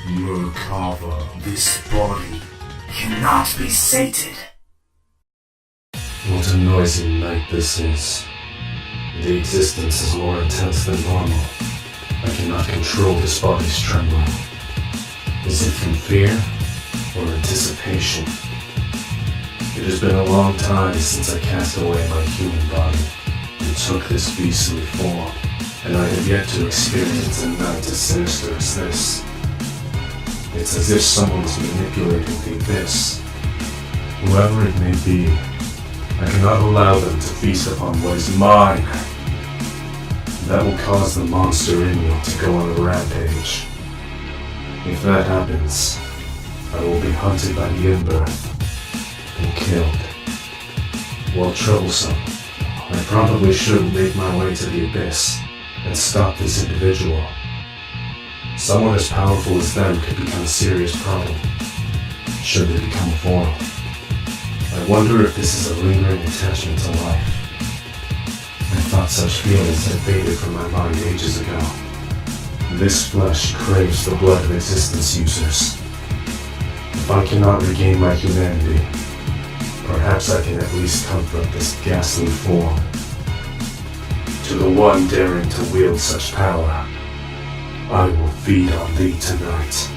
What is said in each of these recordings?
Merkava, this body cannot be sated. What a noisy night this is. The existence is more intense than normal. I cannot control this body's trembling. Is it from fear or anticipation? It has been a long time since I cast away my human body and took this beastly form, and I have yet to experience a night as sinister as this. It's as if someone's manipulating the abyss. Whoever it may be, I cannot allow them to feast upon what is mine. That will cause the monster in me to go on a rampage. If that happens, I will be hunted by the Inbirth and killed. While troublesome, I probably should make my way to the abyss and stop this individual. Someone as powerful as them could become a serious problem, should they become a foil. I wonder if this is a lingering attachment to life. I thought such feelings had faded from my mind ages ago. This flesh craves the blood of existence users. If I cannot regain my humanity, perhaps I can at least comfort this ghastly form. To the one daring to wield such power, I will feed on thee tonight.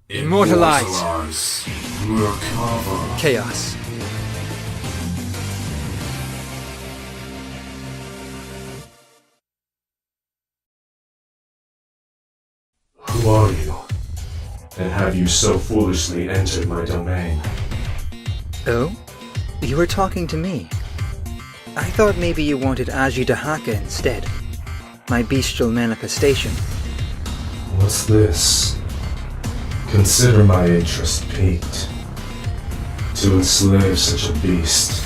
Immortalize Merkava. Chaos. Who are you? And have you so foolishly entered my domain? Oh? You were talking to me. I thought maybe you wanted Ajidahaka instead. My bestial manifestation. What's this? Consider my interest piqued. To enslave such a beast,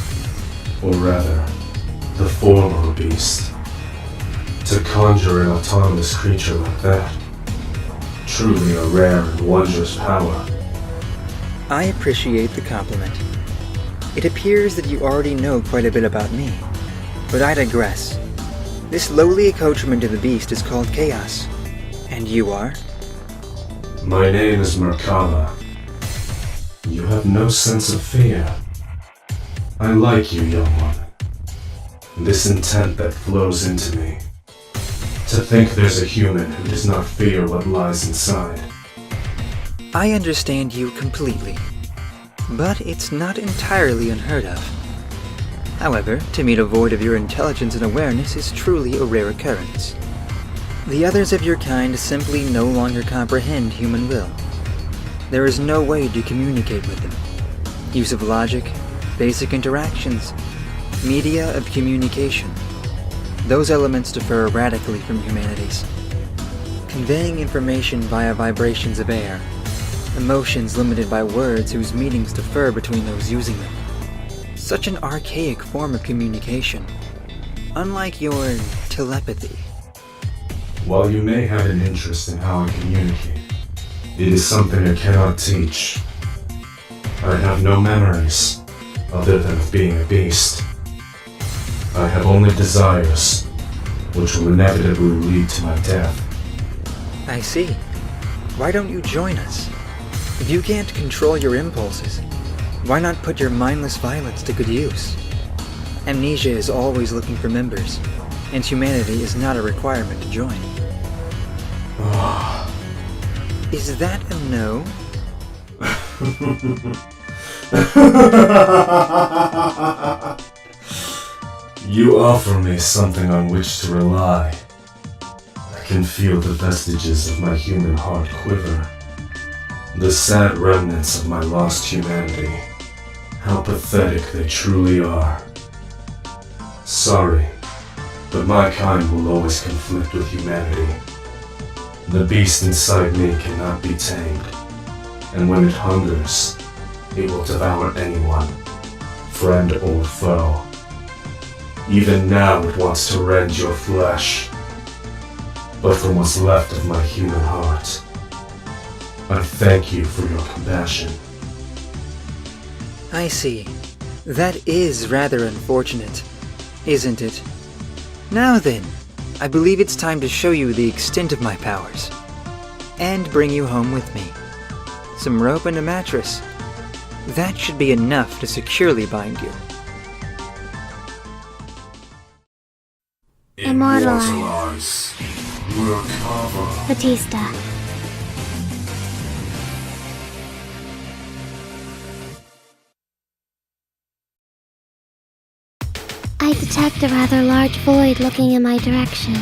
or rather, the form of a beast. To conjure an autonomous creature like that. Truly a rare and wondrous power. I appreciate the compliment. It appears that you already know quite a bit about me, but I digress. This lowly accoutrement of the beast is called Chaos. And you are? My name is Merkava. You have no sense of fear. I like you, young one. This intent that flows into me. To think there's a human who does not fear what lies inside. I understand you completely, but it's not entirely unheard of. However, to meet a void of your intelligence and awareness is truly a rare occurrence. The others of your kind simply no longer comprehend human will. There is no way to communicate with them. Use of logic, basic interactions, media of communication. Those elements differ radically from humanity's. Conveying information via vibrations of air, emotions limited by words whose meanings differ between those using them. Such an archaic form of communication, unlike your telepathy. While you may have an interest in how I communicate, it is something I cannot teach. I have no memories, other than of being a beast. I have only desires, which will inevitably lead to my death. I see. Why don't you join us? If you can't control your impulses, why not put your mindless violence to good use? Amnesia is always looking for members, and humanity is not a requirement to join. Is that a no? You offer me something on which to rely. I can feel the vestiges of my human heart quiver. The sad remnants of my lost humanity. How pathetic they truly are. Sorry, but my kind will always conflict with humanity. The beast inside me cannot be tamed, and when it hungers, it will devour anyone, friend or foe. Even now it wants to rend your flesh. But from what's left of my human heart, I thank you for your compassion. I see. That is rather unfortunate, isn't it? Now then, I believe it's time to show you the extent of my powers. And bring you home with me. Some rope and a mattress. That should be enough to securely bind you. Immortalize. Merkava. Batista. I detect a rather large void looking in my direction.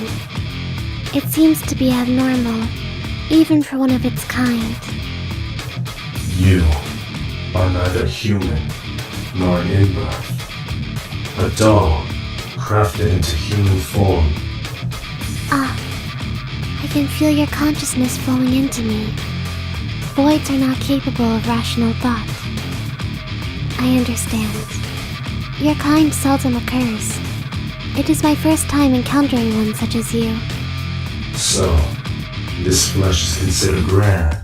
It seems to be abnormal, even for one of its kind. You are neither human nor an Inbirth. A doll crafted into human form. I can feel your consciousness flowing into me. Voids are not capable of rational thought. I understand. Your kind seldom occurs. It is my first time encountering one such as you. So, this flesh is considered rare.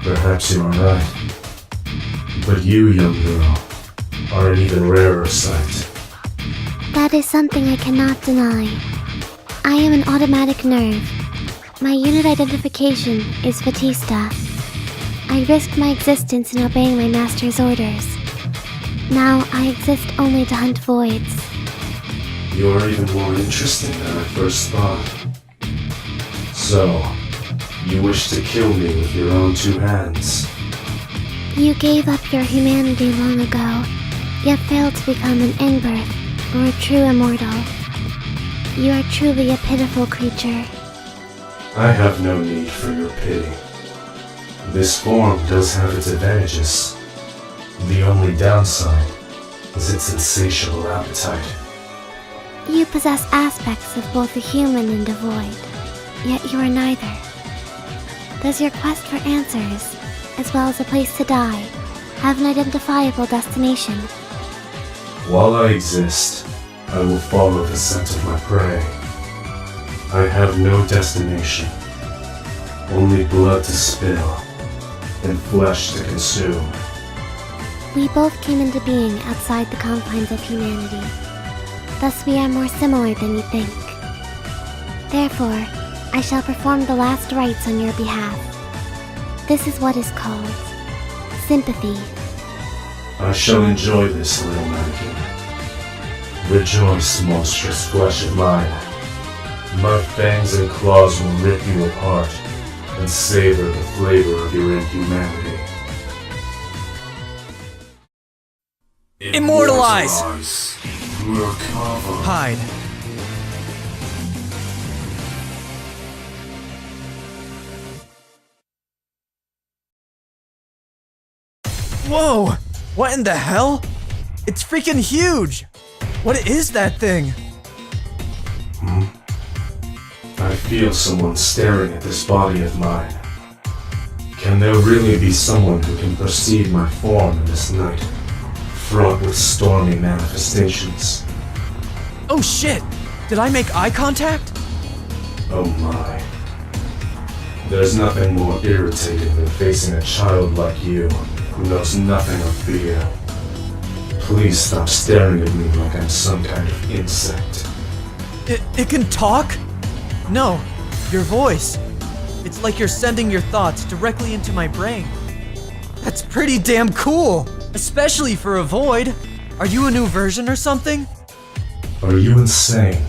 Perhaps you are right. But you, young girl, are an even rarer sight. That is something I cannot deny. I am an automatic nerve. My unit identification is Batista. I risked my existence in obeying my master's orders. Now I exist only to hunt voids. You are even more interesting than I first thought. So, you wish to kill me with your own two hands? You gave up your humanity long ago, yet failed to become an Inbirth or a true immortal. You are truly a pitiful creature. I have no need for your pity. This form does have its advantages. The only downside is its insatiable appetite. You possess aspects of both a human and a void, yet you are neither. Does your quest for answers, as well as a place to die, have an identifiable destination? While I exist, I will follow the scent of my prey. I have no destination, only blood to spill and flesh to consume. We both came into being outside the confines of humanity. Thus we are more similar than you think. Therefore, I shall perform the last rites on your behalf. This is what is called sympathy. I shall enjoy this, little mannequin. Rejoice, monstrous flesh of mine. My fangs and claws will rip you apart and savor the flavor of your inhumanity. Immortalize! Merkava. Hide. Whoa! What in the hell? It's freaking huge! What is that thing? I feel someone staring at this body of mine. Can there really be someone who can perceive my form in this night, fraught with stormy manifestations? Oh shit! Did I make eye contact? Oh my. There's nothing more irritating than facing a child like you, who knows nothing of fear. Please stop staring at me like I'm some kind of insect. It can talk? No, your voice. It's like you're sending your thoughts directly into my brain. That's pretty damn cool, especially for a void. Are you a new version or something? Are you insane?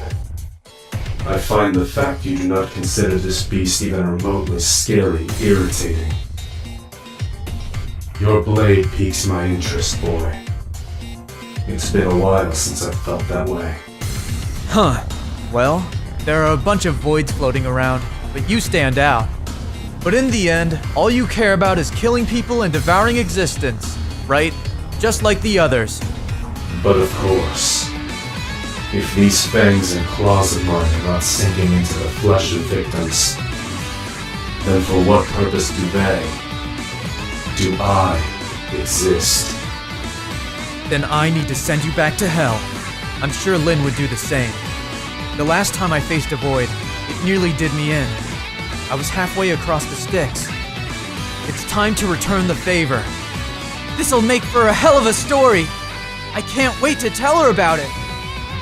I find the fact you do not consider this beast even remotely scary irritating. Your blade piques my interest, boy. It's been a while since I've felt that way. Huh. Well, there are a bunch of voids floating around, but you stand out. But in the end, all you care about is killing people and devouring existence, right? Just like the others. But of course, if these fangs and claws of mine are not sinking into the flesh of victims, then for what purpose do I exist? Then I need to send you back to hell. I'm sure Lynn would do the same. The last time I faced a void, it nearly did me in. I was halfway across the sticks. It's time to return the favor. This'll make for a hell of a story. I can't wait to tell her about it.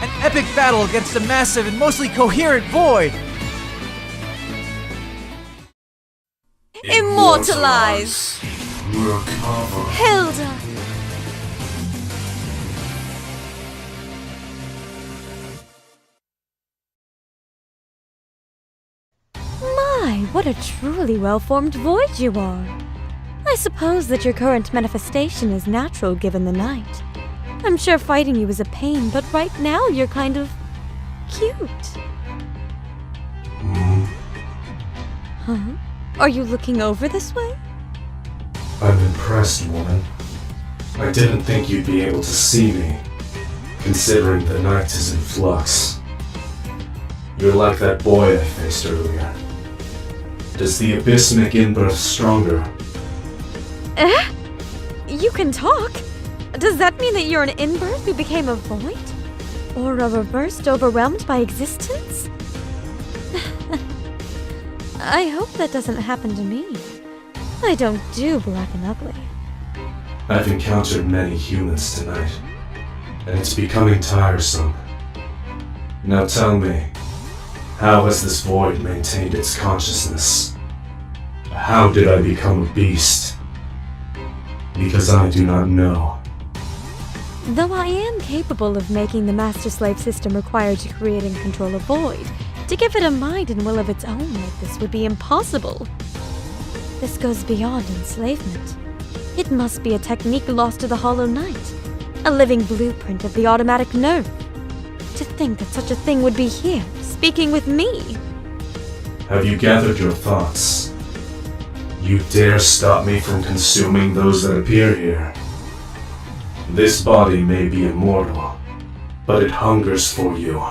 An epic battle against a massive and mostly coherent void! Immortalize! Merkava. Hilda! My, what a truly well-formed void you are. I suppose that your current manifestation is natural given the night. I'm sure fighting you is a pain, but right now you're kind of cute. Huh? Are you looking over this way? I'm impressed, woman. I didn't think you'd be able to see me, considering the night is in flux. You're like that boy I faced earlier. Does the abyss make Inbirth stronger? You can talk? Does that mean that you're an Inbirth who became a void? Or a reversed overwhelmed by existence? I hope that doesn't happen to me. I don't do black and ugly. I've encountered many humans tonight, and it's becoming tiresome. Now tell me, how has this void maintained its consciousness? How did I become a beast? Because I do not know. Though I am capable of making the master-slave system required to create and control a void, to give it a mind and will of its own like this would be impossible. This goes beyond enslavement. It must be a technique lost to the Hollow Knight, a living blueprint of the automatic nerve. To think that such a thing would be here, speaking with me. Have you gathered your thoughts? You dare stop me from consuming those that appear here? This body may be immortal, but it hungers for you,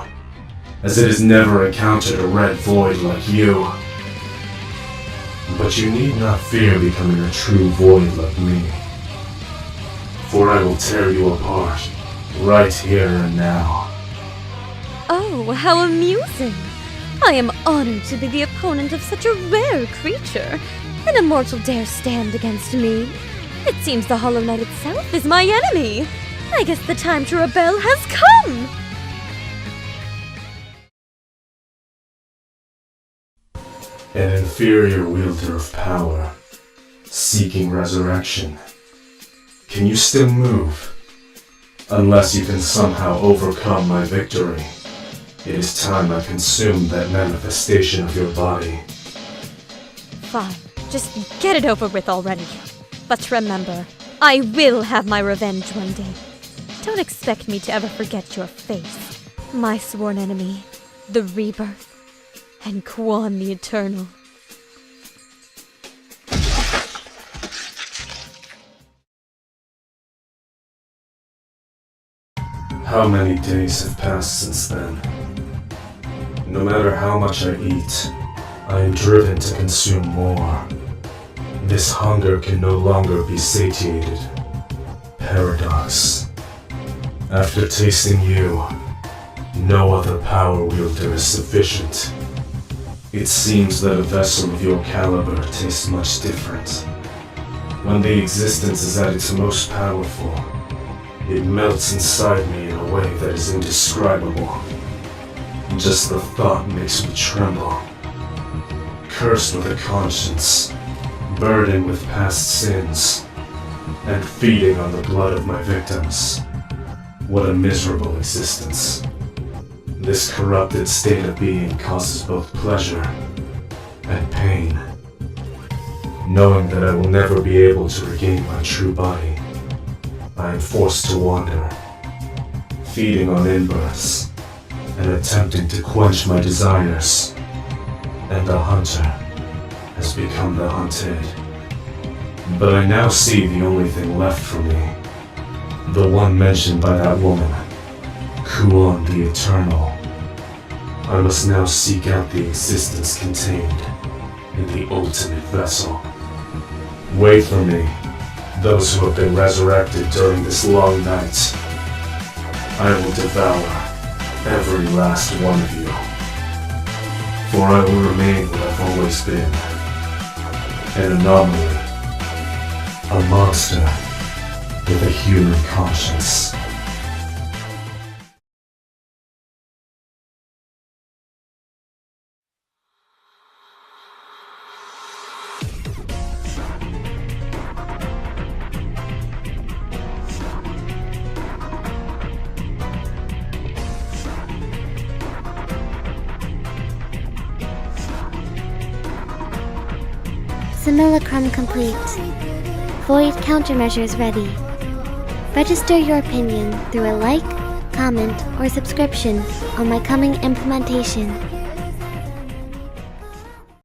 as it has never encountered a red void like you. But you need not fear becoming a true void like me, for I will tear you apart, right here and now. Oh, how amusing! I am honored to be the opponent of such a rare creature. An immortal dare stand against me. It seems the Hollow Knight itself is my enemy. I guess the time to rebel has come! An inferior wielder of power, seeking resurrection. Can you still move? Unless you can somehow overcome my victory, it is time I consumed that manifestation of your body. Fine, just get it over with already. But remember, I will have my revenge one day. Don't expect me to ever forget your face, my sworn enemy, the Rebirth, and Quan the Eternal. How many days have passed since then? No matter how much I eat, I am driven to consume more. This hunger can no longer be satiated. Paradox. After tasting you, no other power wielder is sufficient. It seems that a vessel of your caliber tastes much different. When the existence is at its most powerful, it melts inside me in a way that is indescribable. Just the thought makes me tremble. Cursed with a conscience, burdened with past sins, and feeding on the blood of my victims. What a miserable existence. This corrupted state of being causes both pleasure and pain. Knowing that I will never be able to regain my true body, I am forced to wander, feeding on inbirths, and attempting to quench my desires. And the hunter has become the hunted. But I now see the only thing left for me. The one mentioned by that woman, Kuon the Eternal. I must now seek out the existence contained in the ultimate vessel. Wait for me, those who have been resurrected during this long night. I will devour every last one of you. For I will remain what I've always been. An anomaly. A monster with a human conscience. Simulacrum complete. Void countermeasures ready. Register your opinion through a like, comment, or subscription on my coming implementation.